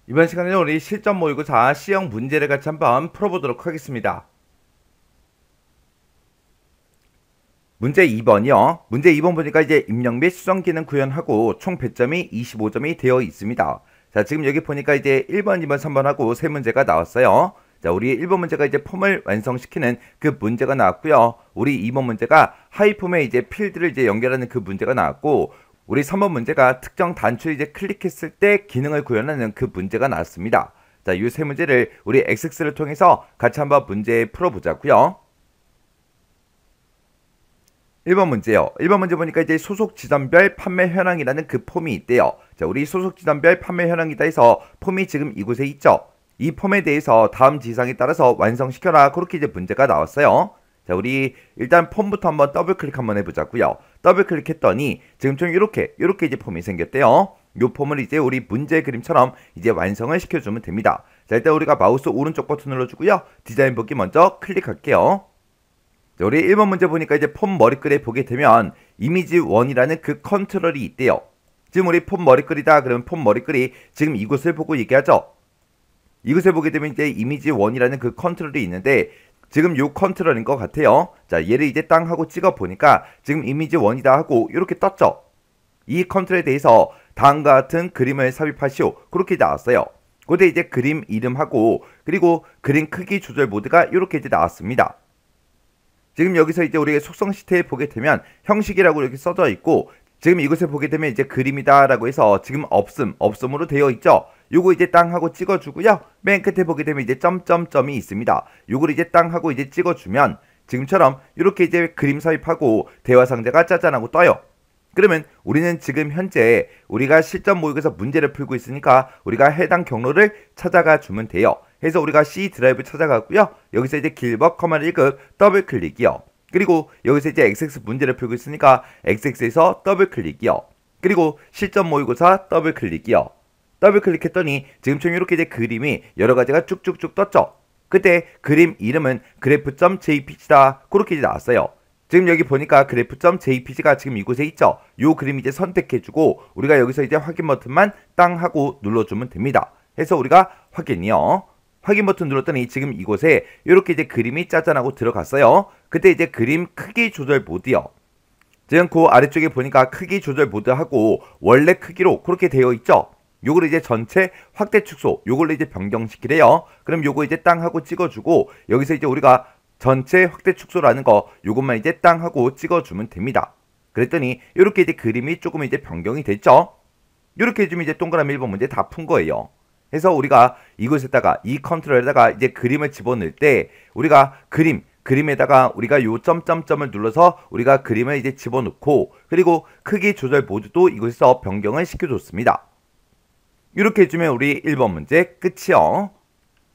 이번 시간에는 우리 실전 모의고사 C형 문제를 같이 한번 풀어보도록 하겠습니다. 문제 2번이요. 문제 2번 보니까 이제 입력 및 수정 기능 구현하고 총 배점이 25점이 되어 있습니다. 자, 지금 여기 보니까 이제 1번, 2번, 3번 하고 세 문제가 나왔어요. 자, 우리 1번 문제가 이제 폼을 완성시키는 그 문제가 나왔고요. 우리 2번 문제가 하이폼에 이제 필드를 이제 연결하는 그 문제가 나왔고, 우리 3번 문제가 특정 단추를 이제 클릭했을 때 기능을 구현하는 그 문제가 나왔습니다. 자, 이 세 문제를 우리 XX를 통해서 같이 한번 문제 풀어보자고요. 1번 문제요. 1번 문제 보니까 이제 소속 지점별 판매 현황이라는 그 폼이 있대요. 자, 우리 소속 지점별 판매 현황이다 해서 폼이 지금 이곳에 있죠. 이 폼에 대해서 다음 지상에 따라서 완성시켜라. 그렇게 이제 문제가 나왔어요. 자, 우리 일단 폼부터 한번 더블 클릭 한번 해보자고요. 더블 클릭했더니 지금 좀 이렇게 이제 폼이 생겼대요. 요 폼을 이제 우리 문제 그림처럼 이제 완성을 시켜주면 됩니다. 자, 일단 우리가 마우스 오른쪽 버튼 눌러주고요. 디자인 보기 먼저 클릭할게요. 자, 우리 1번 문제 보니까 이제 폼 머리글에 보게 되면 이미지 1이라는 그 컨트롤이 있대요. 지금 우리 폼 머리글이다 그러면 폼 머리글이 지금 이곳을 보고 얘기하죠. 이곳을 보게 되면 이제 이미지 1이라는 그 컨트롤이 있는데 지금 요 컨트롤인 것 같아요. 자, 얘를 이제 땅 하고 찍어 보니까 지금 이미지 1이다 하고 이렇게 떴죠. 이 컨트롤에 대해서 다음과 같은 그림을 삽입하시오. 그렇게 나왔어요. 그때 이제 그림 이름하고 그리고 그림 크기 조절 모드가 이렇게 이제 나왔습니다. 지금 여기서 이제 우리가 속성 시트에 보게 되면 형식이라고 이렇게 써져 있고 지금 이곳에 보게 되면 이제 그림이다 라고 해서 지금 없음으로 되어 있죠. 요거 이제 땅 하고 찍어주고요. 맨 끝에 보게 되면 이제 점점점이 있습니다. 요걸 이제 땅 하고 이제 찍어주면 지금처럼 이렇게 이제 그림 삽입하고 대화 상자가 짜잔하고 떠요. 그러면 우리는 지금 현재 우리가 실전 모의고사 문제를 풀고 있으니까 우리가 해당 경로를 찾아가 주면 돼요. 해서 우리가 C 드라이브 찾아가고요. 여기서 이제 길버 커맨드 1급 더블 클릭이요. 그리고 여기서 이제 XX 문제를 풀고 있으니까 XX에서 더블 클릭이요. 그리고 실전 모의고사 더블 클릭이요. 더블 클릭했더니 지금처럼 이렇게 이제 그림이 여러 가지가 쭉쭉쭉 떴죠. 그때 그림 이름은 graph.jpg다. 그렇게 이제 나왔어요. 지금 여기 보니까 graph.jpg가 지금 이곳에 있죠. 요 그림 이제 선택해주고 우리가 여기서 이제 확인 버튼만 땅 하고 눌러주면 됩니다. 해서 우리가 확인이요. 확인 버튼 눌렀더니 지금 이곳에 이렇게 이제 그림이 짜잔하고 들어갔어요. 그때 이제 그림 크기 조절 모드요. 지금 그 아래쪽에 보니까 크기 조절 모드하고 원래 크기로 그렇게 되어 있죠. 요걸 이제 전체 확대 축소 요걸로 이제 변경시키래요. 그럼 요거 이제 땅 하고 찍어주고 여기서 이제 우리가 전체 확대 축소라는 거 요것만 이제 땅 하고 찍어주면 됩니다. 그랬더니 이렇게 이제 그림이 조금 이제 변경이 됐죠. 이렇게 해주면 이제 동그라미 1번 문제 다 푼 거예요. 그래서 우리가 이곳에다가 이 컨트롤에다가 이제 그림을 집어넣을 때 우리가 그림에다가 우리가 요 점점점을 눌러서 우리가 그림을 이제 집어넣고 그리고 크기 조절 모드도 이곳에서 변경을 시켜줬습니다. 이렇게 해주면 우리 1번 문제 끝이요.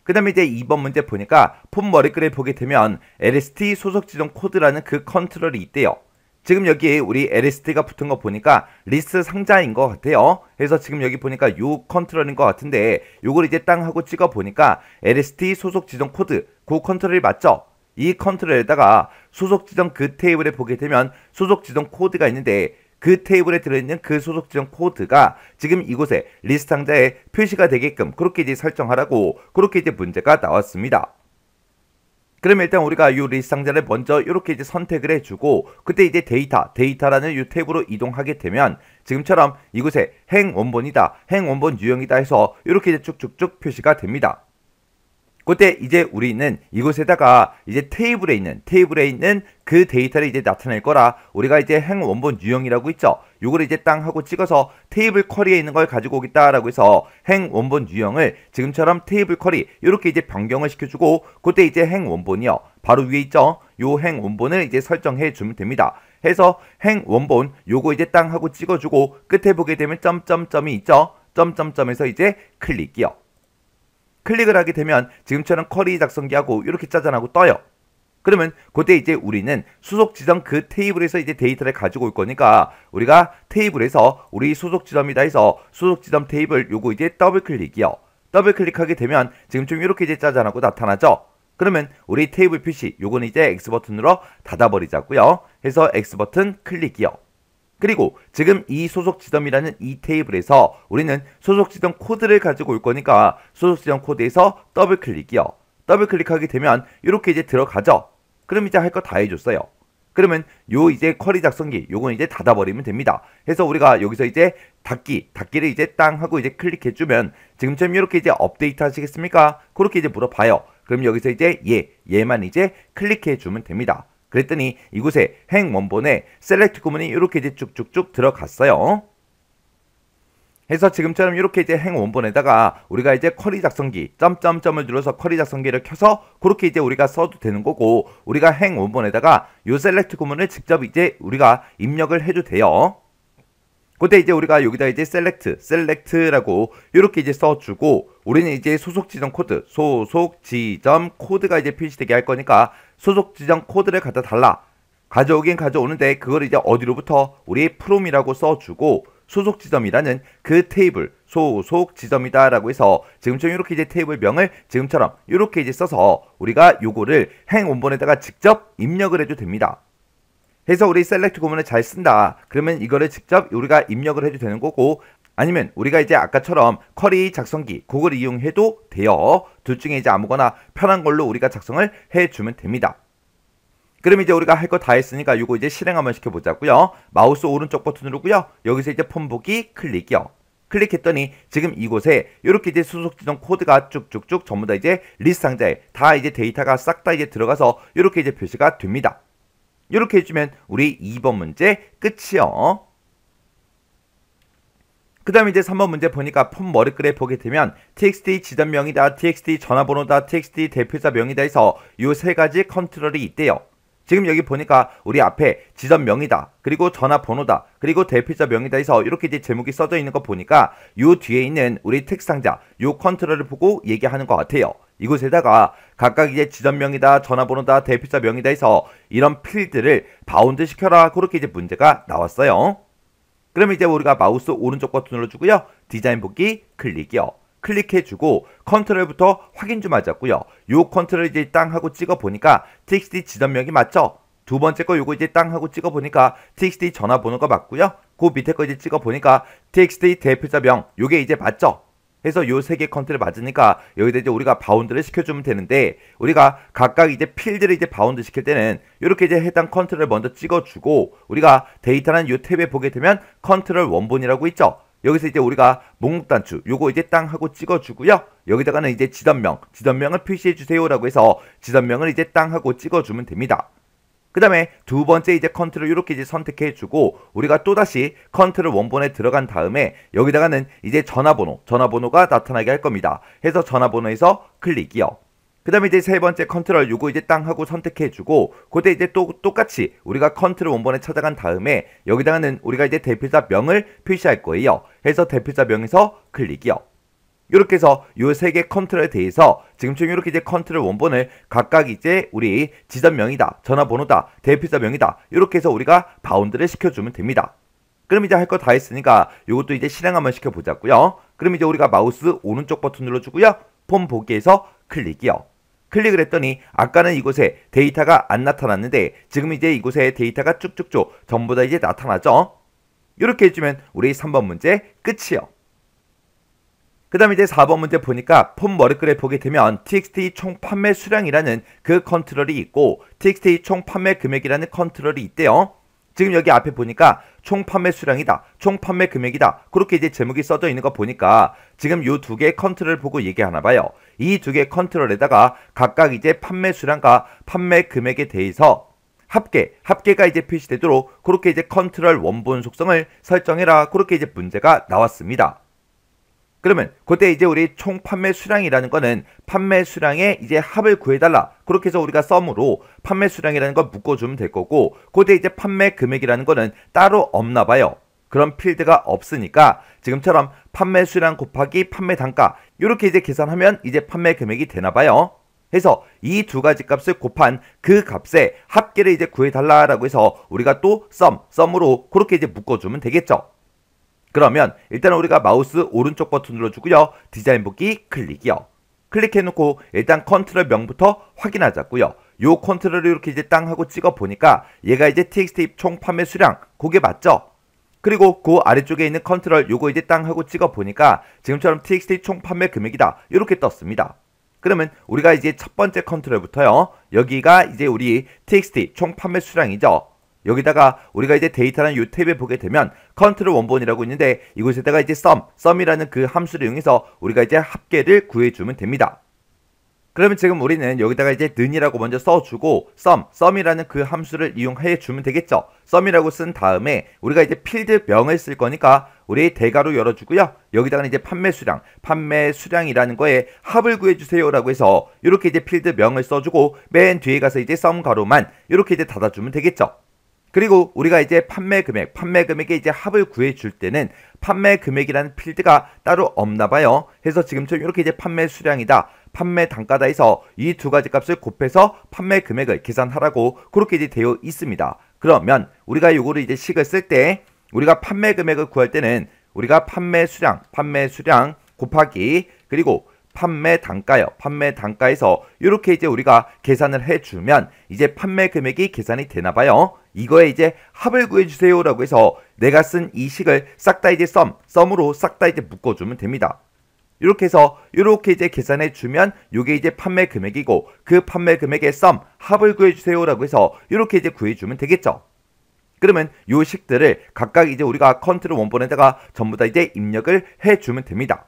그 다음에 이제 2번 문제 보니까 폼 머리글에 보게 되면 LST 소속 지정 코드라는 그 컨트롤이 있대요. 지금 여기에 우리 LST가 붙은 거 보니까 리스트 상자인 것 같아요. 그래서 지금 여기 보니까 요 컨트롤인 것 같은데 요걸 이제 땅 하고 찍어 보니까 LST 소속 지정 코드 그 컨트롤이 맞죠? 이 컨트롤에다가 소속 지정 그 테이블에 보게 되면 소속 지정 코드가 있는데 그 테이블에 들어있는 그 소속 지정 코드가 지금 이곳에 리스트 상자에 표시가 되게끔 그렇게 이제 설정하라고 그렇게 이제 문제가 나왔습니다. 그러면 일단 우리가 이 리스트 상자를 먼저 이렇게 이제 선택을 해주고 그때 이제 데이터라는 이 탭으로 이동하게 되면 지금처럼 이곳에 행 원본이다, 행 원본 유형이다 해서 이렇게 이제 쭉쭉쭉 표시가 됩니다. 그때 이제 우리는 이곳에다가 이제 테이블에 있는 그 데이터를 이제 나타낼 거라 우리가 이제 행 원본 유형이라고 있죠. 요걸 이제 땅 하고 찍어서 테이블 쿼리에 있는 걸 가지고 오겠다라고 해서 행 원본 유형을 지금처럼 테이블 쿼리 이렇게 이제 변경을 시켜주고 그때 이제 행 원본이요. 바로 위에 있죠. 요 행 원본을 이제 설정해 주면 됩니다. 해서 행 원본 요거 이제 땅 하고 찍어주고 끝에 보게 되면 점점점이 있죠. 점점점에서 이제 클릭이요. 클릭을 하게 되면 지금처럼 쿼리 작성기하고 이렇게 짜잔하고 떠요. 그러면 그때 이제 우리는 수속 지점 그 테이블에서 이제 데이터를 가지고 올 거니까 우리가 테이블에서 우리 소속 지점이다 해서 소속 지점 테이블 요거 이제 더블 클릭이요. 더블 클릭하게 되면 지금 좀 이렇게 이제 짜잔하고 나타나죠. 그러면 우리 테이블 표시 요거는 이제 X 버튼으로 닫아버리자고요. 해서 X 버튼 클릭이요. 그리고 지금 이 소속 지점이라는 이 테이블에서 우리는 소속 지점 코드를 가지고 올 거니까 소속 지점 코드에서 더블 클릭이요. 더블 클릭하게 되면 이렇게 이제 들어가죠. 그럼 이제 할 거 다 해줬어요. 그러면 요 이제 쿼리 작성기 요건 이제 닫아버리면 됩니다. 해서 우리가 여기서 이제 닫기를 이제 땅 하고 이제 클릭해주면 지금처럼 이렇게 이제 업데이트 하시겠습니까? 그렇게 이제 물어봐요. 그럼 여기서 이제 얘만 이제 클릭해주면 됩니다. 그랬더니 이곳에 행 원본에 셀렉트 구문이 이렇게 이제 쭉쭉쭉 들어갔어요. 해서 지금처럼 이렇게 이제 행 원본에다가 우리가 이제 쿼리 작성기 점점점을 눌러서 쿼리 작성기를 켜서 그렇게 이제 우리가 써도 되는 거고, 우리가 행 원본에다가 요 셀렉트 구문을 직접 이제 우리가 입력을 해도 돼요. 그때 이제 우리가 여기다 이제 셀렉트라고 이렇게 이제 써주고, 우리는 이제 소속 지점 코드가 이제 표시되게 할 거니까 소속 지점 코드를 갖다 달라. 가져오긴 가져오는데 그걸 이제 어디로부터 우리 from이라고 써주고, 소속 지점이라는 그 테이블 소속 지점이다 라고 해서 지금처럼 이렇게 이제 테이블 명을 지금처럼 이렇게 이제 써서 우리가 요거를 행 원본에다가 직접 입력을 해도 됩니다. 해서 우리 셀렉트 구문을 잘 쓴다 그러면 이거를 직접 우리가 입력을 해도 되는 거고, 아니면 우리가 이제 아까처럼 쿼리 작성기 그걸 이용해도 돼요. 둘 중에 이제 아무거나 편한 걸로 우리가 작성을 해주면 됩니다. 그럼 이제 우리가 할 거 다 했으니까 요거 이제 실행 한번 시켜보자고요. 마우스 오른쪽 버튼 누르고요. 여기서 이제 폰 보기 클릭이요. 클릭했더니 지금 이곳에 이렇게 이제 소속 지점 코드가 쭉쭉쭉 전부 다 이제 리스트 상자에 다 이제 데이터가 싹 다 이제 들어가서 이렇게 이제 표시가 됩니다. 이렇게 해주면 우리 2번 문제 끝이요. 그 다음에 이제 3번 문제 보니까 폼 머리글에 보게 되면 txt 지점명이다, txt 전화번호다, txt 대표자명이다 해서 요 세 가지 컨트롤이 있대요. 지금 여기 보니까 우리 앞에 지점명이다, 그리고 전화번호다, 그리고 대표자명이다 해서 이렇게 이제 제목이 써져 있는 거 보니까 요 뒤에 있는 우리 텍스트 상자 요 컨트롤을 보고 얘기하는 것 같아요. 이곳에다가 각각 이제 지점명이다, 전화번호다, 대표자명이다 해서 이런 필드를 바운드 시켜라, 그렇게 이제 문제가 나왔어요. 그럼 이제 우리가 마우스 오른쪽 버튼 눌러주고요. 디자인 보기 클릭이요. 클릭해주고 컨트롤부터 확인 좀 하자고요. 요 컨트롤 이제 땅 하고 찍어보니까 txt 지점명이 맞죠? 두 번째 거 요거 이제 땅 하고 찍어보니까 txt 전화번호가 맞고요. 그 밑에 거 이제 찍어보니까 txt 대표자명 요게 이제 맞죠? 해서 요 세 개 컨트롤 맞으니까 여기다 이제 우리가 바운드를 시켜주면 되는데, 우리가 각각 이제 필드를 이제 바운드 시킬 때는 이렇게 이제 해당 컨트롤을 먼저 찍어주고, 우리가 데이터라는 요 탭에 보게 되면 컨트롤 원본이라고 있죠? 여기서 이제 우리가 목록 단추 요거 이제 땅 하고 찍어주고요. 여기다가는 이제 지점명을 표시해주세요 라고 해서 지점명을 이제 땅 하고 찍어주면 됩니다. 그 다음에 두 번째 이제 컨트롤 이렇게 이제 선택해주고, 우리가 또다시 컨트롤 원본에 들어간 다음에 여기다가는 이제 전화번호가 나타나게 할 겁니다. 해서 전화번호에서 클릭이요. 그 다음에 이제 세 번째 컨트롤 요거 이제 땅 하고 선택해주고, 그때 이제 또 똑같이 우리가 컨트롤 원본에 찾아간 다음에 여기다가는 우리가 이제 대표자 명을 표시할 거예요. 해서 대표자 명에서 클릭이요. 이렇게 해서 요 세 개 컨트롤에 대해서 지금처럼 이렇게 이제 컨트롤 원본을 각각 이제 우리 지점명이다, 전화번호다, 대표자명이다 이렇게 해서 우리가 바운드를 시켜주면 됩니다. 그럼 이제 할 거 다 했으니까 요것도 이제 실행 한번 시켜보자고요. 그럼 이제 우리가 마우스 오른쪽 버튼 눌러주고요. 폼 보기에서 클릭이요. 클릭을 했더니 아까는 이곳에 데이터가 안 나타났는데 지금 이제 이곳에 데이터가 쭉쭉쭉 전부 다 이제 나타나죠. 이렇게 해주면 우리 3번 문제 끝이요. 그 다음에 이제 4번 문제 보니까 폼 머리글에 보게 되면 txt 총 판매 수량이라는 그 컨트롤이 있고 txt 총 판매 금액이라는 컨트롤이 있대요. 지금 여기 앞에 보니까 총 판매 수량이다, 총 판매 금액이다 그렇게 이제 제목이 써져 있는 거 보니까 지금 요 두 개의 컨트롤을 보고 얘기하나 봐요. 이 두 개의 컨트롤에다가 각각 이제 판매 수량과 판매 금액에 대해서 합계가 이제 표시되도록 그렇게 이제 컨트롤 원본 속성을 설정해라, 그렇게 이제 문제가 나왔습니다. 그러면 그때 이제 우리 총 판매 수량이라는 거는 판매 수량의 이제 합을 구해달라, 그렇게 해서 우리가 썸으로 판매 수량이라는 걸 묶어주면 될 거고, 그때 이제 판매 금액이라는 거는 따로 없나 봐요. 그런 필드가 없으니까 지금처럼 판매 수량 곱하기 판매 단가 이렇게 이제 계산하면 이제 판매 금액이 되나 봐요. 해서 이 두 가지 값을 곱한 그 값의 합계를 이제 구해달라라고 해서 우리가 또 썸으로 그렇게 이제 묶어주면 되겠죠. 그러면 일단 우리가 마우스 오른쪽 버튼 눌러주고요. 디자인 보기 클릭이요. 클릭해놓고 일단 컨트롤 명부터 확인하자고요. 요 컨트롤을 이렇게 이제 땅 하고 찍어 보니까 얘가 이제 txt 총 판매 수량 그게 맞죠? 그리고 그 아래쪽에 있는 컨트롤 요거 이제 땅 하고 찍어 보니까 지금처럼 txt 총 판매 금액이다 이렇게 떴습니다. 그러면 우리가 이제 첫 번째 컨트롤부터요. 여기가 이제 우리 txt 총 판매 수량이죠. 여기다가 우리가 이제 데이터라는 요 탭에 보게 되면 컨트롤 원본이라고 있는데 이곳에다가 이제 sum이라는 그 함수를 이용해서 우리가 이제 합계를 구해주면 됩니다. 그러면 지금 우리는 여기다가 이제 는이라고 먼저 써주고 sum이라는 그 함수를 이용해 주면 되겠죠. sum이라고 쓴 다음에 우리가 이제 필드 명을 쓸 거니까 우리 대괄호 열어주고요. 여기다가 이제 판매 수량이라는 거에 합을 구해주세요 라고 해서 이렇게 이제 필드 명을 써주고 맨 뒤에 가서 이제 sum 가로만 이렇게 이제 닫아주면 되겠죠. 그리고 우리가 이제 판매 금액에 이제 합을 구해줄 때는 판매 금액이라는 필드가 따로 없나 봐요. 해서 지금처럼 이렇게 이제 판매 수량이다, 판매 단가다 해서 이 두 가지 값을 곱해서 판매 금액을 계산하라고 그렇게 이제 되어 있습니다. 그러면 우리가 요거를 이제 식을 쓸 때 우리가 판매 금액을 구할 때는 우리가 판매 수량 곱하기 그리고 판매 단가에서 이렇게 이제 우리가 계산을 해주면 이제 판매 금액이 계산이 되나 봐요. 이거에 이제 합을 구해주세요 라고 해서 내가 쓴 이 식을 싹 다 이제 sum으로 싹 다 이제 묶어주면 됩니다. 이렇게 해서 이렇게 이제 계산해 주면 요게 이제 판매 금액이고 그 판매 금액의 합을 구해주세요 라고 해서 이렇게 이제 구해주면 되겠죠. 그러면 요 식들을 각각 이제 우리가 컨트롤 원본에다가 전부 다 이제 입력을 해주면 됩니다.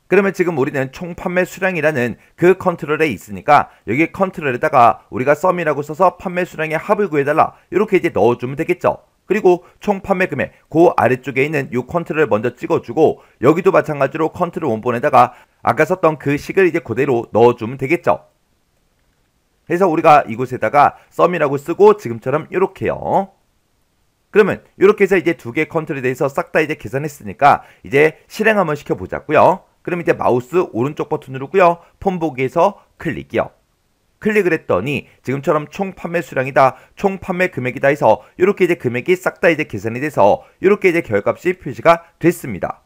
그러면 지금 우리는 총 판매 수량이라는 그 컨트롤에 있으니까 여기 컨트롤에다가 우리가 sum이라고 써서 판매 수량의 합을 구해달라 이렇게 이제 넣어주면 되겠죠. 그리고 총 판매 금액 그 아래쪽에 있는 이 컨트롤을 먼저 찍어주고 여기도 마찬가지로 컨트롤 원본에다가 아까 썼던 그 식을 이제 그대로 넣어주면 되겠죠. 그래서 우리가 이곳에다가 sum이라고 쓰고 지금처럼 이렇게요. 그러면 이렇게 해서 이제 두 개의 컨트롤에 대해서 싹 다 이제 계산했으니까 이제 실행 한번 시켜보자고요. 그럼 이제 마우스 오른쪽 버튼 누르고요. 폰 보기에서 클릭이요. 클릭을 했더니 지금처럼 총 판매 수량이다, 총 판매 금액이다 해서 이렇게 이제 금액이 싹 다 이제 계산이 돼서 이렇게 이제 결값이 표시가 됐습니다.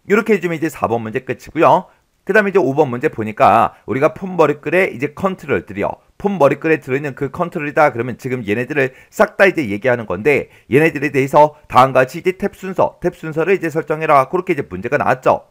이렇게 해주면 이제 4번 문제 끝이고요. 그 다음에 이제 5번 문제 보니까 우리가 폰 머리글에 이제 컨트롤들이요. 폰 머리글에 들어있는 그 컨트롤이다 그러면 지금 얘네들을 싹 다 이제 얘기하는 건데 얘네들에 대해서 다음과 같이 이제 탭 순서를 이제 설정해라 그렇게 이제 문제가 나왔죠.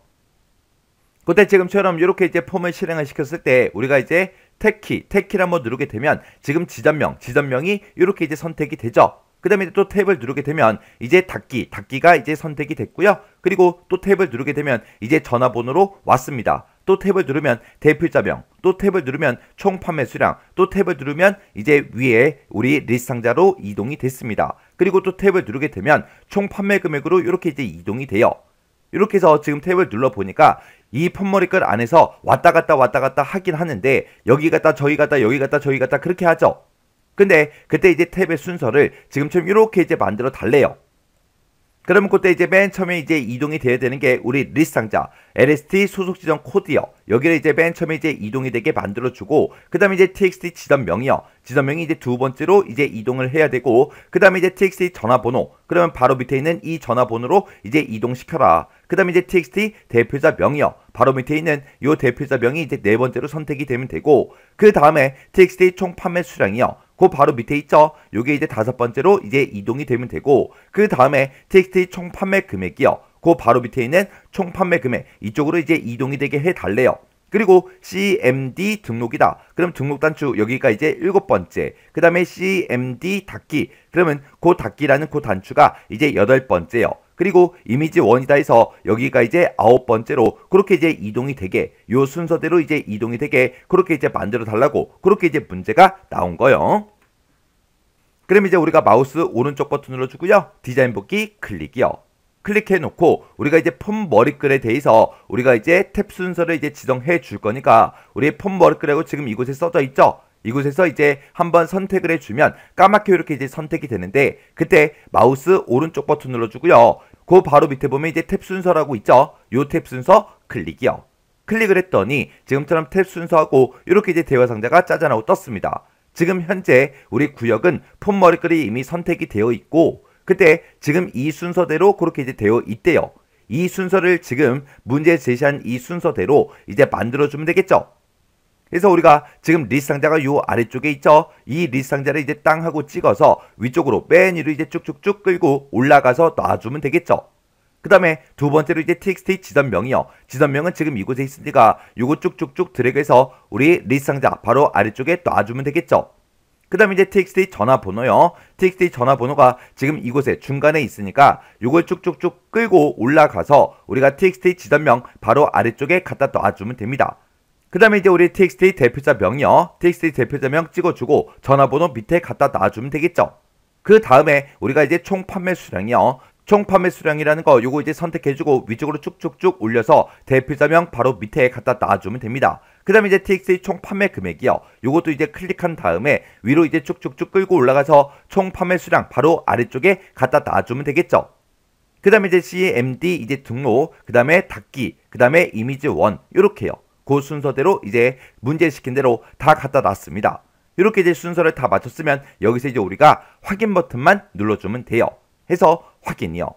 그때 지금처럼 이렇게 이제 폼을 실행을 시켰을 때 우리가 이제 탭키를 한번 누르게 되면 지금 지점명이 이렇게 이제 선택이 되죠. 그 다음에 또 탭을 누르게 되면 이제 닫기가 이제 선택이 됐고요. 그리고 또 탭을 누르게 되면 이제 전화번호로 왔습니다. 또 탭을 누르면 대필자명, 또 탭을 누르면 총 판매 수량, 또 탭을 누르면 이제 위에 우리 리스트 상자로 이동이 됐습니다. 그리고 또 탭을 누르게 되면 총 판매 금액으로 이렇게 이제 이동이 돼요. 이렇게 해서 지금 탭을 눌러보니까 이 폰머리글 안에서 왔다 갔다 하긴 하는데 여기 갔다 저기 갔다 여기 갔다 저기 갔다 그렇게 하죠. 근데 그때 이제 탭의 순서를 지금처럼 이렇게 이제 만들어 달래요. 그러면 그때 이제 맨 처음에 이제 이동이 돼야 되는 게 우리 리스트 상자 LST 소속 지점 코드요. 여기를 이제 맨 처음에 이제 이동이 되게 만들어주고 그 다음에 이제 txt 지점명이요. 지점명이 이제 두 번째로 이제 이동을 해야 되고 그 다음에 이제 txt 전화번호 그러면 바로 밑에 있는 이 전화번호로 이제 이동시켜라. 그 다음에 이제 txt 대표자 명이요. 바로 밑에 있는 이 대표자 명이 이제 네 번째로 선택이 되면 되고 그 다음에 txt 총 판매 수량이요. 그 바로 밑에 있죠. 요게 이제 다섯 번째로 이제 이동이 되면 되고 그 다음에 txt 총 판매 금액이요. 그 바로 밑에 있는 총 판매 금액 이쪽으로 이제 이동이 되게 해달래요. 그리고 CMD 등록이다. 그럼 등록 단추 여기가 이제 7번째. 그 다음에 CMD 닫기. 그러면 그 닫기라는 그 단추가 이제 8번째요. 그리고 이미지 원이다 해서 여기가 이제 9번째로 그렇게 이제 이동이 되게 요 순서대로 이제 이동이 되게 그렇게 이제 만들어 달라고 그렇게 이제 문제가 나온 거요. 그럼 이제 우리가 마우스 오른쪽 버튼 눌러주고요. 디자인 복귀 클릭이요. 클릭해 놓고 우리가 이제 폰 머리글에 대해서 우리가 이제 탭 순서를 이제 지정해 줄 거니까 우리 폰 머리글하고 지금 이곳에 써져 있죠. 이곳에서 이제 한번 선택을 해주면 까맣게 이렇게 이제 선택이 되는데 그때 마우스 오른쪽 버튼 눌러주고요. 그 바로 밑에 보면 이제 탭 순서라고 있죠. 요 탭 순서 클릭이요. 클릭을 했더니 지금처럼 탭 순서하고 이렇게 이제 대화 상자가 짜잔하고 떴습니다. 지금 현재 우리 구역은 폰 머리글이 이미 선택이 되어 있고 그때 지금 이 순서대로 그렇게 이제 되어 있대요. 이 순서를 지금 문제 제시한 이 순서대로 이제 만들어주면 되겠죠. 그래서 우리가 지금 리스트 상자가 요 아래쪽에 있죠. 이 리스트 상자를 이제 땅 하고 찍어서 위쪽으로 맨 위로 이제 쭉쭉쭉 끌고 올라가서 놔주면 되겠죠. 그 다음에 두 번째로 이제 txt 지점명이요. 지점명은 지금 이곳에 있으니까 요거 쭉쭉쭉 드래그해서 우리 리스트 상자 바로 아래쪽에 놔주면 되겠죠. 그 다음에 이제 txt 전화번호요. txt 전화번호가 지금 이곳에 중간에 있으니까 요걸 쭉쭉쭉 끌고 올라가서 우리가 txt 지점명 바로 아래쪽에 갖다 놔주면 됩니다. 그 다음에 이제 우리 txt 대표자명이요. txt 대표자명 찍어주고 전화번호 밑에 갖다 놔주면 되겠죠. 그 다음에 우리가 이제 총 판매 수량이요. 총 판매 수량이라는 거 요거 이제 선택해주고 위쪽으로 쭉쭉쭉 올려서 대표자명 바로 밑에 갖다 놔주면 됩니다. 그 다음에 이제 txt 총 판매 금액이요. 요것도 이제 클릭한 다음에 위로 이제 쭉쭉쭉 끌고 올라가서 총 판매 수량 바로 아래쪽에 갖다 놔주면 되겠죠. 그 다음에 이제 cmd 이제 등록, 그 다음에 닫기, 그 다음에 이미지 1 요렇게요. 그 순서대로 이제 문제 시킨 대로 다 갖다 놨습니다. 이렇게 이제 순서를 다 맞췄으면 여기서 이제 우리가 확인 버튼만 눌러주면 돼요. 해서 확인이요.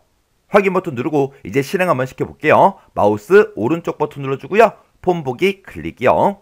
확인 버튼 누르고 이제 실행 한번 시켜볼게요. 마우스 오른쪽 버튼 눌러주고요. 폼 보기 클릭이요.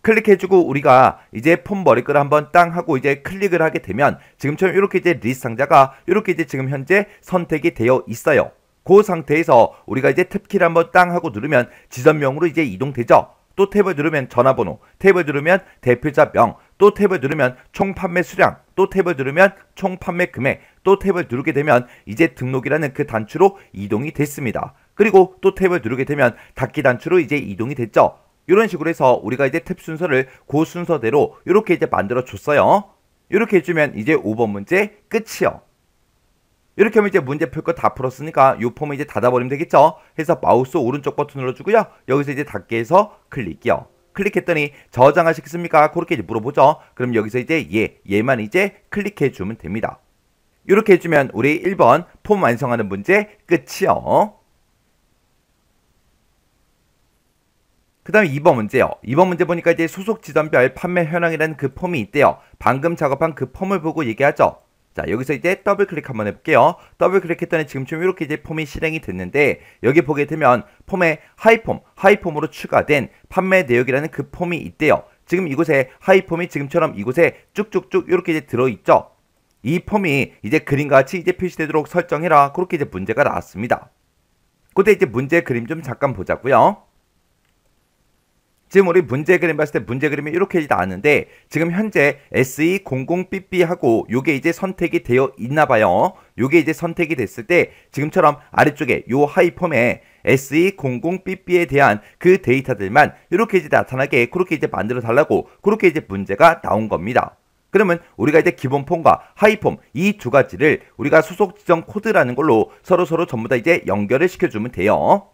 클릭해주고 우리가 이제 폼 머리끈을 한번 땅 하고 이제 클릭을 하게 되면 지금처럼 이렇게 이제 리스트 상자가 이렇게 이제 지금 현재 선택이 되어 있어요. 그 상태에서 우리가 이제 탭키를 한번 땅 하고 누르면 지점명으로 이제 이동되죠. 또 탭을 누르면 전화번호, 탭을 누르면 대표자명, 또 탭을 누르면 총 판매 수량, 또 탭을 누르면 총 판매 금액, 또 탭을 누르게 되면 이제 등록이라는 그 단추로 이동이 됐습니다. 그리고 또 탭을 누르게 되면 닫기 단추로 이제 이동이 됐죠. 이런 식으로 해서 우리가 이제 탭 순서를 그 순서대로 이렇게 이제 만들어 줬어요. 이렇게 해주면 이제 5번 문제 끝이요. 이렇게 하면 이제 문제 풀 거 다 풀었으니까 이 폼을 이제 닫아버리면 되겠죠. 해서 마우스 오른쪽 버튼 눌러주고요. 여기서 이제 닫게 해서 클릭이요. 클릭했더니 저장하시겠습니까? 그렇게 이제 물어보죠. 그럼 여기서 이제 얘만 이제 클릭해주면 됩니다. 이렇게 해주면 우리 1번 폼 완성하는 문제 끝이요. 그 다음에 2번 문제요. 2번 문제 보니까 이제 소속 지점별 판매 현황이라는 그 폼이 있대요. 방금 작업한 그 폼을 보고 얘기하죠. 자, 여기서 이제 더블 클릭 한번 해볼게요. 더블 클릭했더니 지금처럼 이렇게 이제 폼이 실행이 됐는데 여기 보게 되면 폼에 하이폼으로 추가된 판매 내역이라는 그 폼이 있대요. 지금 이곳에 하이폼이 지금처럼 이곳에 쭉쭉쭉 이렇게 이제 들어있죠. 이 폼이 이제 그림과 같이 이제 표시되도록 설정해라. 그렇게 이제 문제가 나왔습니다. 그때 이제 문제 그림 좀 잠깐 보자고요. 지금 우리 문제 그림 봤을 때 문제 그림이 이렇게 나왔는데 지금 현재 SE00BB 하고 요게 이제 선택이 되어 있나 봐요. 요게 이제 선택이 됐을 때 지금처럼 아래쪽에 요 하이폼에 SE00BB에 대한 그 데이터들만 이렇게 이제 나타나게 그렇게 이제 만들어 달라고 그렇게 이제 문제가 나온 겁니다. 그러면 우리가 이제 기본 폼과 하이폼 이 두 가지를 우리가 소속 지정 코드라는 걸로 서로 전부 다 이제 연결을 시켜주면 돼요.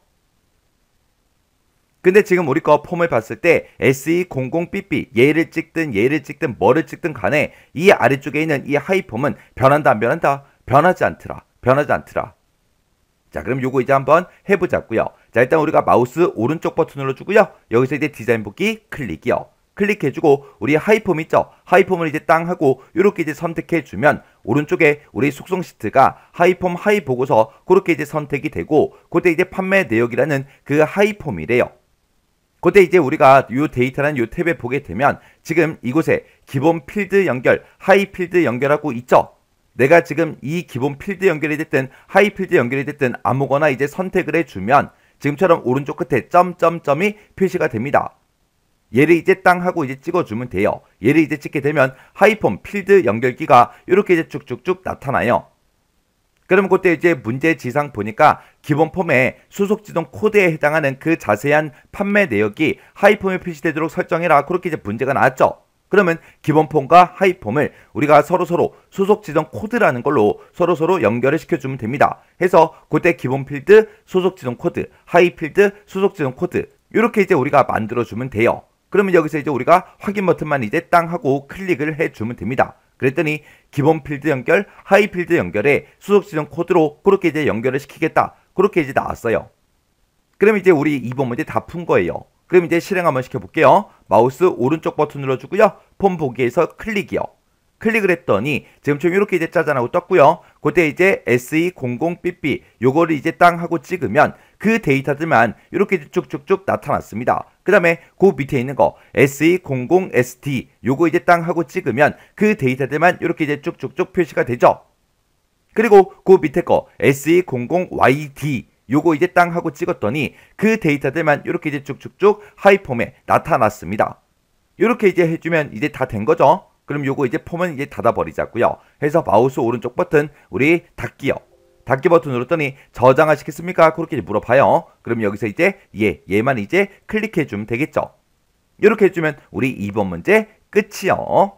근데 지금 우리 거 폼을 봤을 때 SE00BB 얘를 찍든 뭐를 찍든 간에 이 아래쪽에 있는 이 하이폼은 변한다 안 변한다? 변하지 않더라. 자, 그럼 요거 이제 한번 해보자고요. 자, 일단 우리가 마우스 오른쪽 버튼 눌러주고요. 여기서 이제 디자인 보기 클릭이요. 클릭해주고 우리 하이폼 있죠? 하이폼을 이제 땅 하고 이렇게 이제 선택해주면 오른쪽에 우리 속성 시트가 하이폼 하이 보고서 그렇게 이제 선택이 되고 그때 이제 판매 내역이라는 그 하이폼이래요. 그때 이제 우리가 요 데이터라는 요 탭에 보게 되면 지금 이곳에 기본 필드 연결, 하이 필드 연결하고 있죠? 내가 지금 이 기본 필드 연결이 됐든 하이 필드 연결이 됐든 아무거나 이제 선택을 해주면 지금처럼 오른쪽 끝에 점점점이 표시가 됩니다. 얘를 이제 땅 하고 이제 찍어주면 돼요. 얘를 이제 찍게 되면 하이폼 필드 연결기가 이렇게 이제 쭉쭉쭉 나타나요. 그러면 그때 이제 문제 지상 보니까 기본 폼에 소속 지정 코드에 해당하는 그 자세한 판매 내역이 하이폼에 표시되도록 설정해라. 그렇게 이제 문제가 나왔죠. 그러면 기본 폼과 하이폼을 우리가 서로 소속 지정 코드라는 걸로 서로 연결을 시켜주면 됩니다. 해서 그때 기본 필드 소속 지정 코드, 하이 필드 소속 지정 코드 이렇게 이제 우리가 만들어주면 돼요. 그러면 여기서 이제 우리가 확인 버튼만 이제 땅 하고 클릭을 해주면 됩니다. 그랬더니 기본 필드 연결, 하이 필드 연결에 수속 지정 코드로 그렇게 이제 연결을 시키겠다. 그렇게 이제 나왔어요. 그럼 이제 우리 2번 문제 다 푼 거예요. 그럼 이제 실행 한번 시켜볼게요. 마우스 오른쪽 버튼 눌러주고요. 폼 보기에서 클릭이요. 클릭을 했더니 지금처럼 이렇게 이제 짜잔하고 떴고요. 그때 이제 SE00BB 요거를 이제 땅 하고 찍으면 그 데이터들만 이렇게 쭉쭉쭉 나타났습니다. 그 다음에 그 밑에 있는 거 SE00ST 요거 이제 땅 하고 찍으면 그 데이터들만 이렇게 이제 쭉쭉쭉 표시가 되죠. 그리고 그 밑에 거 SE00YD 요거 이제 땅 하고 찍었더니 그 데이터들만 이렇게 이제 쭉쭉쭉 하이폼에 나타났습니다. 이렇게 이제 해주면 이제 다 된 거죠. 그럼 요거 이제 폼은 이제 닫아버리자고요. 해서 마우스 오른쪽 버튼 우리 닫기요. 닫기 버튼 눌렀더니 저장하시겠습니까? 그렇게 물어봐요. 그럼 여기서 이제 얘만 이제 클릭해주면 되겠죠. 이렇게 해주면 우리 2번 문제 끝이요.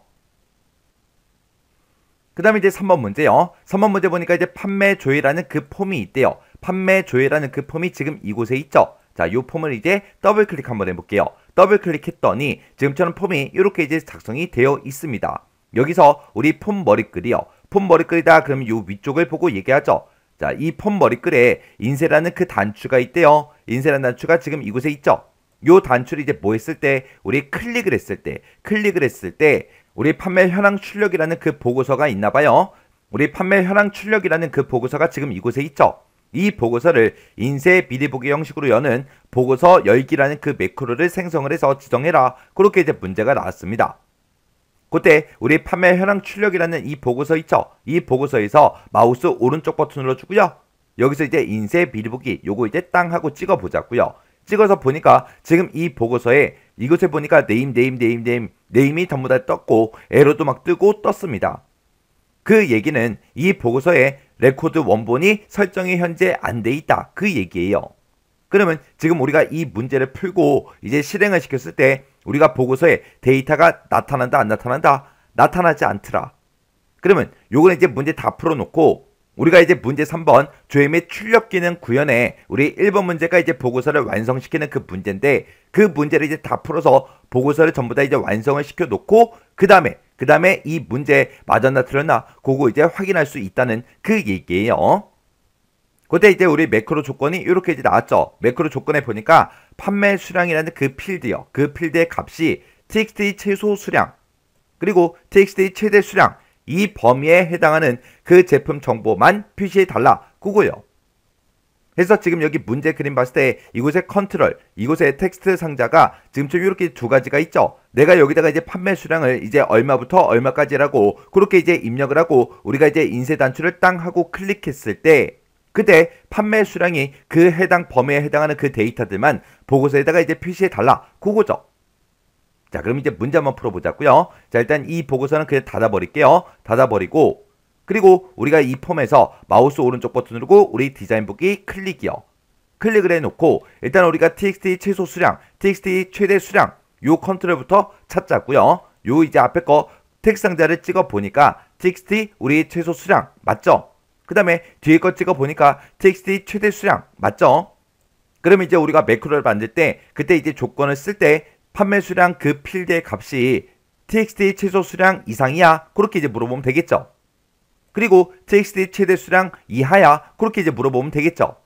그 다음에 이제 3번 문제요. 3번 문제 보니까 이제 판매 조회라는 그 폼이 있대요. 판매 조회라는 그 폼이 지금 이곳에 있죠. 자, 이 폼을 이제 더블 클릭 한번 해볼게요. 더블 클릭했더니 지금처럼 폼이 이렇게 이제 작성이 되어 있습니다. 여기서 우리 폼 머리글이요. 폼 머리글이다 그러면 이 위쪽을 보고 얘기하죠. 자, 이 폼 머리글에 인쇄라는 그 단추가 있대요. 인쇄라는 단추가 지금 이곳에 있죠. 요 단추를 이제 뭐 했을 때 우리 클릭을 했을 때 우리 판매 현황 출력이라는 그 보고서가 있나 봐요. 우리 판매 현황 출력이라는 그 보고서가 지금 이곳에 있죠. 이 보고서를 인쇄 미리 보기 형식으로 여는 보고서 열기라는 그 매크로를 생성을 해서 지정해라. 그렇게 이제 문제가 나왔습니다. 그때 우리 판매 현황 출력이라는 이 보고서 있죠. 이 보고서에서 마우스 오른쪽 버튼 눌러주고요. 여기서 이제 인쇄 미리 보기 요거 이제 땅 하고 찍어 보자고요. 찍어서 보니까 지금 이 보고서에 이곳에 보니까 네임이 전부 다 떴고 에러도 막 뜨고 떴습니다. 그 얘기는 이 보고서에 레코드 원본이 설정이 현재 안 돼 있다. 그 얘기예요. 그러면 지금 우리가 이 문제를 풀고 이제 실행을 시켰을 때 우리가 보고서에 데이터가 나타난다 안 나타난다? 나타나지 않더라. 그러면 요거는 이제 문제 다 풀어놓고 우리가 이제 문제 3번 조회 및 출력 기능 구현에 우리 1번 문제가 이제 보고서를 완성시키는 그 문제인데 그 문제를 이제 다 풀어서 보고서를 전부 다 이제 완성을 시켜 놓고 그 다음에 이 문제 맞았나 틀렸나 그거 이제 확인할 수 있다는 그 얘기예요. 그때 이제 우리 매크로 조건이 이렇게 이제 나왔죠. 매크로 조건에 보니까 판매 수량이라는 그 필드요. 그 필드의 값이 txt 최소 수량 그리고 txt 최대 수량 이 범위에 해당하는 그 제품 정보만 표시해 달라. 그거요. 그래서 지금 여기 문제 그림 봤을 때 이곳에 컨트롤, 이곳에 텍스트 상자가 지금 좀 이렇게 두 가지가 있죠. 내가 여기다가 이제 판매 수량을 이제 얼마부터 얼마까지라고 그렇게 이제 입력을 하고 우리가 이제 인쇄 단추를 땅 하고 클릭했을 때 그때 판매 수량이 그 해당 범위에 해당하는 그 데이터들만 보고서에다가 이제 표시해 달라. 그거죠. 자, 그럼 이제 문제 한번 풀어보자고요. 자, 일단 이 보고서는 그냥 닫아버릴게요. 닫아버리고 그리고 우리가 이 폼에서 마우스 오른쪽 버튼 누르고 우리 디자인 보기 클릭이요. 클릭을 해놓고 일단 우리가 txt 최소 수량, txt 최대 수량 요 컨트롤부터 찾자고요. 요 이제 앞에 거 텍스트 상자를 찍어 보니까 txt 우리 최소 수량 맞죠? 그 다음에 뒤에 거 찍어 보니까 txt 최대 수량 맞죠? 그러면 이제 우리가 매크로를 만들 때 그때 이제 조건을 쓸 때 판매 수량 그 필드의 값이 txt 최소 수량 이상이야? 그렇게 이제 물어보면 되겠죠. 그리고 txt 최대 수량 이하야? 그렇게 이제 물어보면 되겠죠.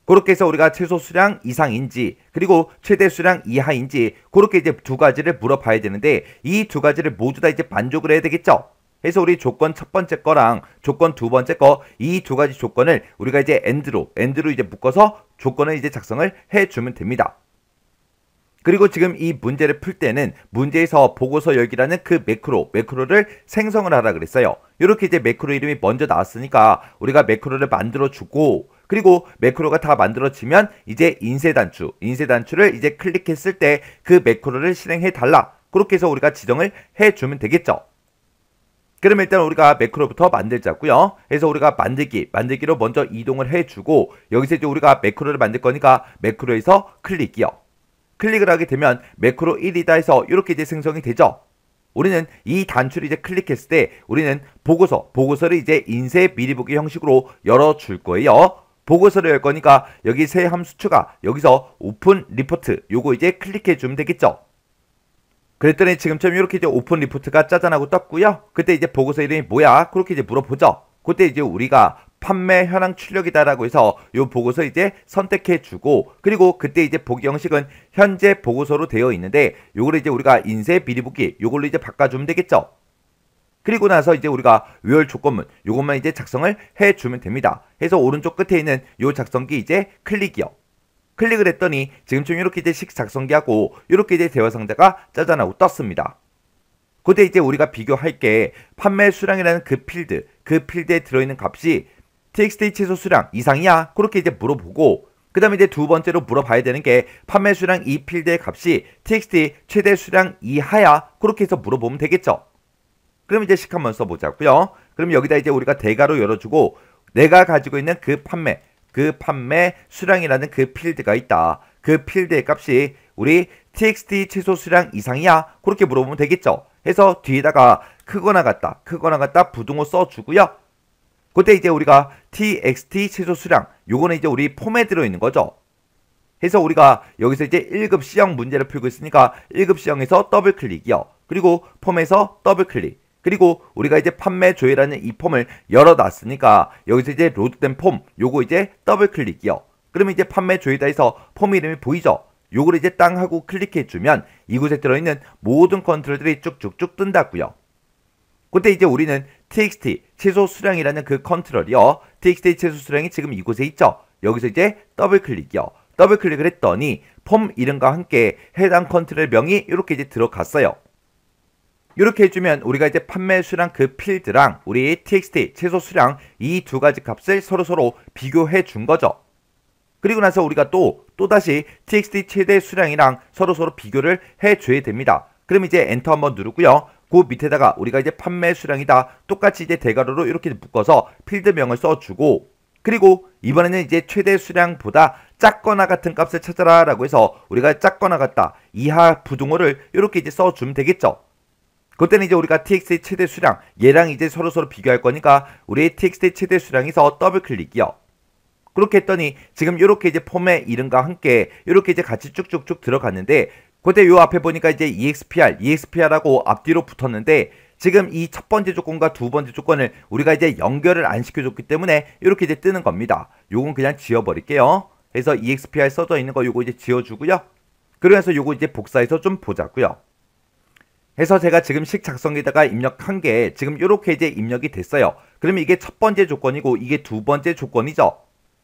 그렇게 해서 우리가 최소 수량 이상인지 그리고 최대 수량 이하인지 그렇게 이제 두 가지를 물어봐야 되는데 이 두 가지를 모두 다 이제 만족을 해야 되겠죠. 그래서 우리 조건 첫 번째 거랑 조건 두 번째 거 이 두 가지 조건을 우리가 이제 엔드로 이제 묶어서 조건을 이제 작성을 해주면 됩니다. 그리고 지금 이 문제를 풀 때는 문제에서 보고서 열기라는 그 매크로를 생성을 하라 그랬어요. 이렇게 이제 매크로 이름이 먼저 나왔으니까 우리가 매크로를 만들어 주고 그리고 매크로가 다 만들어지면 이제 인쇄 단추를 이제 클릭했을 때 그 매크로를 실행해 달라. 그렇게 해서 우리가 지정을 해 주면 되겠죠. 그러면 일단 우리가 매크로부터 만들자고요. 그래서 우리가 만들기로 먼저 이동을 해주고 여기서 이제 우리가 매크로를 만들 거니까 매크로에서 클릭이요. 클릭을 하게 되면 매크로 1이다 해서 이렇게 이제 생성이 되죠. 우리는 이 단추를 이제 클릭했을 때 우리는 보고서를 이제 인쇄 미리 보기 형식으로 열어줄 거예요. 보고서를 열 거니까 여기 새 함수 추가 여기서 오픈 리포트 요거 이제 클릭해 주면 되겠죠. 그랬더니 지금처럼 이렇게 이제 오픈 리포트가 짜잔하고 떴고요. 그때 이제 보고서 이름이 뭐야? 그렇게 이제 물어보죠. 그때 이제 우리가 판매 현황 출력이다라고 해서 요 보고서 이제 선택해 주고 그리고 그때 이제 보기 형식은 현재 보고서로 되어 있는데 요걸 이제 우리가 인쇄 미리 보기 요걸로 이제 바꿔주면 되겠죠. 그리고 나서 이제 우리가 요열 조건문 요것만 이제 작성을 해 주면 됩니다. 해서 오른쪽 끝에 있는 요 작성기 이제 클릭이요. 클릭을 했더니 지금쯤 이렇게 이제 식 작성기하고 이렇게 이제 대화 상자가 짜잔하고 떴습니다. 그때 이제 우리가 비교할 게 판매 수량이라는 그 필드에 들어있는 값이 txt 최소 수량 이상이야? 그렇게 이제 물어보고, 그 다음에 이제 두 번째로 물어봐야 되는 게 판매 수량 이 필드의 값이 txt 최대 수량 이하야? 그렇게 해서 물어보면 되겠죠. 그럼 이제 식 한번 써보자고요. 그럼 여기다 이제 우리가 대괄호 열어주고, 내가 가지고 있는 그 판매 수량이라는 그 필드가 있다. 그 필드의 값이 우리 txt 최소 수량 이상이야? 그렇게 물어보면 되겠죠. 해서 뒤에다가 크거나 같다 부등호 써주고요. 그때 이제 우리가 txt 최소 수량, 요거는 이제 우리 폼에 들어있는 거죠. 해서 우리가 여기서 이제 1급 C형 문제를 풀고 있으니까 1급 C형에서 더블 클릭이요. 그리고 폼에서 더블 클릭. 그리고 우리가 이제 판매 조회라는 이 폼을 열어놨으니까 여기서 이제 로드된 폼, 요거 이제 더블 클릭이요. 그러면 이제 판매 조회다 해서 폼 이름이 보이죠? 요걸 이제 땅 하고 클릭해주면 이곳에 들어있는 모든 컨트롤들이 쭉쭉쭉 뜬다고요. 그때 이제 우리는 txt 최소 수량이라는 그 컨트롤이요. txt 최소 수량이 지금 이곳에 있죠. 여기서 이제 더블 클릭이요. 더블 클릭을 했더니 폼 이름과 함께 해당 컨트롤 명이 이렇게 이제 들어갔어요. 이렇게 해주면 우리가 이제 판매 수량 그 필드랑 우리 txt 최소 수량 이 두 가지 값을 서로 비교해 준 거죠. 그리고 나서 우리가 또다시 txt 최대 수량이랑 서로 비교를 해줘야 됩니다. 그럼 이제 엔터 한번 누르고요. 그 밑에다가 우리가 이제 판매 수량이다 똑같이 이제 대괄호로 이렇게 묶어서 필드명을 써주고, 그리고 이번에는 이제 최대 수량보다 작거나 같은 값을 찾아라 라고 해서 우리가 작거나 같다 이하 부등호를 이렇게 이제 써주면 되겠죠. 그때는 이제 우리가 txt 최대 수량 얘랑 이제 서로 비교할 거니까 우리 txt 최대 수량에서 더블 클릭이요. 그렇게 했더니 지금 이렇게 이제 폼의 이름과 함께 이렇게 이제 같이 쭉쭉쭉 들어갔는데, 그때 요 앞에 보니까 이제 EXPR라고 앞뒤로 붙었는데, 지금 이 첫 번째 조건과 두 번째 조건을 우리가 이제 연결을 안 시켜줬기 때문에 이렇게 이제 뜨는 겁니다. 요건 그냥 지워버릴게요. 그래서 EXPR 써져 있는 거 요거 이제 지워주고요. 그러면서 요거 이제 복사해서 좀 보자고요. 해서 제가 지금 식 작성에다가 입력한 게 지금 이렇게 이제 입력이 됐어요. 그러면 이게 첫 번째 조건이고 이게 두 번째 조건이죠.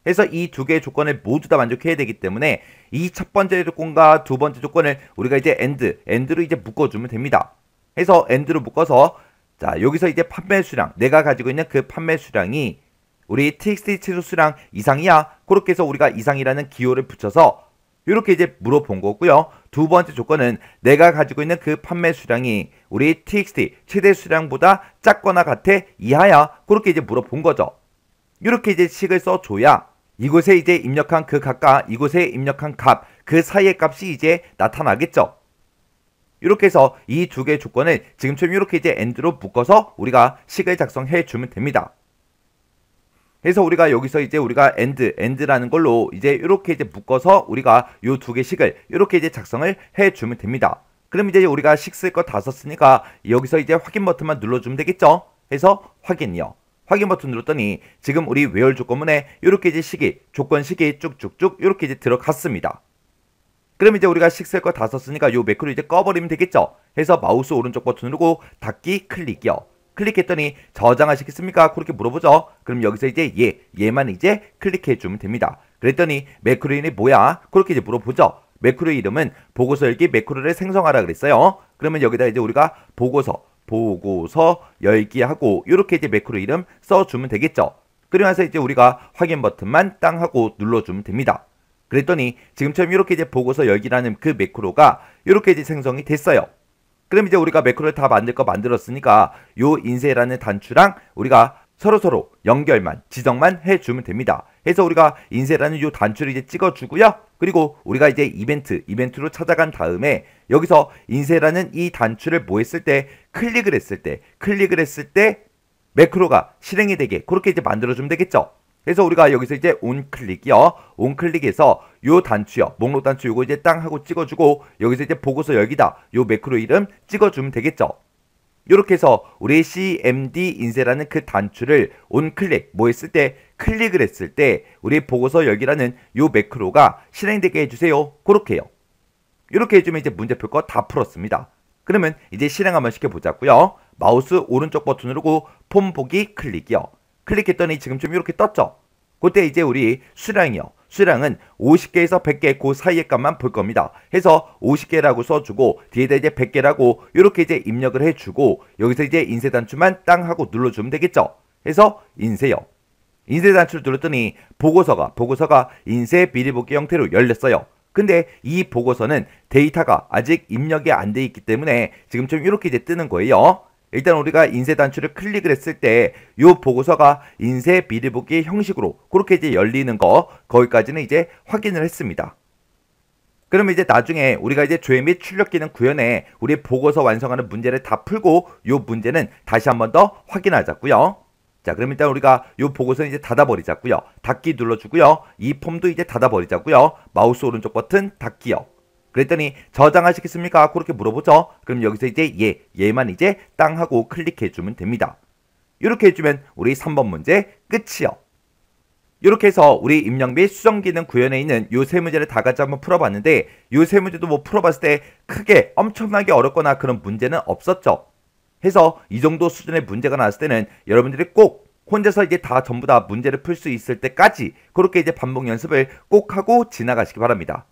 해서 이 두 개의 조건을 모두 다 만족해야 되기 때문에 이 첫 번째 조건과 두 번째 조건을 우리가 이제 end로 이제 묶어주면 됩니다. 해서 end로 묶어서 자 여기서 이제 판매 수량, 내가 가지고 있는 그 판매 수량이 우리 txt 최소 수량 이상이야? 그렇게 해서 우리가 이상이라는 기호를 붙여서 이렇게 이제 물어본 거고요. 두 번째 조건은 내가 가지고 있는 그 판매 수량이 우리 txt 최대 수량보다 작거나 같아 이하야? 그렇게 이제 물어본 거죠. 이렇게 이제 식을 써줘야 이곳에 이제 입력한 그 값과 이곳에 입력한 값, 그 사이의 값이 이제 나타나겠죠. 이렇게 해서 이 두 개의 조건을 지금처럼 이렇게 이제 end로 묶어서 우리가 식을 작성해 주면 됩니다. 그래서 우리가 여기서 이제 우리가 end라는 걸로 이제 이렇게 이제 묶어서 우리가 요 두 개 식을 이렇게 이제 작성을 해 주면 됩니다. 그럼 이제 우리가 식 쓸 거 다 썼으니까 여기서 이제 확인 버튼만 눌러주면 되겠죠. 해서 확인이요. 확인 버튼 눌렀더니 지금 우리 where 조건문에 이렇게 이제 조건식이 쭉쭉쭉 이렇게 이제 들어갔습니다. 그럼 이제 우리가 식 쓸 거 다 썼으니까 요 매크로 이제 꺼버리면 되겠죠. 해서 마우스 오른쪽 버튼 누르고 닫기 클릭이요. 클릭했더니 저장하시겠습니까? 그렇게 물어보죠. 그럼 여기서 이제 얘만 이제 클릭해주면 됩니다. 그랬더니 매크로 이름이 뭐야? 그렇게 이제 물어보죠. 매크로 이름은 보고서 열기 매크로를 생성하라 그랬어요. 그러면 여기다 이제 우리가 보고서 열기 하고 이렇게 이제 매크로 이름 써주면 되겠죠. 그러면서 이제 우리가 확인 버튼만 땅 하고 눌러주면 됩니다. 그랬더니 지금처럼 이렇게 이제 보고서 열기라는 그 매크로가 이렇게 이제 생성이 됐어요. 그럼 이제 우리가 매크로를 다 만들 거 만들었으니까 요 인쇄라는 단추랑 우리가 서로 지정만 해주면 됩니다. 해서 우리가 인쇄라는 요 단추를 이제 찍어주고요. 그리고 우리가 이제 이벤트로 찾아간 다음에 여기서 인쇄라는 이 단추를 뭐 했을 때 클릭을 했을 때 매크로가 실행이 되게 그렇게 이제 만들어주면 되겠죠. 그래서 우리가 여기서 이제 온클릭이요. 온클릭해서 요 단추요. 목록 단추 요거 이제 땅 하고 찍어주고 여기서 이제 보고서 열기다. 요 매크로 이름 찍어주면 되겠죠. 이렇게 해서 우리 cmd 인쇄라는 그 단추를 온클릭 뭐 했을 때 클릭을 했을 때 우리 보고서 열기라는 요 매크로가 실행되게 해주세요. 그렇게요. 이렇게 해주면 이제 문제풀 거 다 풀었습니다. 그러면 이제 실행 한번 시켜보자고요. 마우스 오른쪽 버튼 누르고 폼 보기 클릭이요. 클릭했더니 지금 좀 이렇게 떴죠. 그때 이제 우리 수량이요. 수량은 50개에서 100개 그 사이의 값만 볼 겁니다. 해서 50개라고 써주고 뒤에다 이제 100개라고 이렇게 이제 입력을 해주고 여기서 이제 인쇄 단추만 땅 하고 눌러주면 되겠죠. 해서 인쇄요. 인쇄 단추를 눌렀더니 보고서가 인쇄 미리보기 형태로 열렸어요. 근데 이 보고서는 데이터가 아직 입력이 안 돼 있기 때문에 지금 좀 이렇게 이제 뜨는 거예요. 일단 우리가 인쇄 단추를 클릭을 했을 때 이 보고서가 인쇄 미리보기 형식으로 그렇게 이제 열리는 거 거기까지는 이제 확인을 했습니다. 그러면 이제 나중에 우리가 이제 조회 및 출력 기능 구현에 우리 보고서 완성하는 문제를 다 풀고 이 문제는 다시 한 번 더 확인하자고요. 자, 그럼 일단 우리가 이 보고서는 이제 닫아버리자고요. 닫기 눌러주고요. 이 폼도 이제 닫아버리자고요. 마우스 오른쪽 버튼 닫기요. 그랬더니 저장하시겠습니까? 그렇게 물어보죠. 그럼 여기서 이제 얘만 이제 땅 하고 클릭해주면 됩니다. 이렇게 해주면 우리 3번 문제 끝이요. 이렇게 해서 우리 입력 및 수정 기능 구현에 있는 요 세 문제를 다 같이 한번 풀어봤는데 요 세 문제도 뭐 풀어봤을 때 크게 엄청나게 어렵거나 그런 문제는 없었죠. 해서 이 정도 수준의 문제가 나왔을 때는 여러분들이 꼭 혼자서 이제 다 전부 다 문제를 풀 수 있을 때까지 그렇게 이제 반복 연습을 꼭 하고 지나가시기 바랍니다.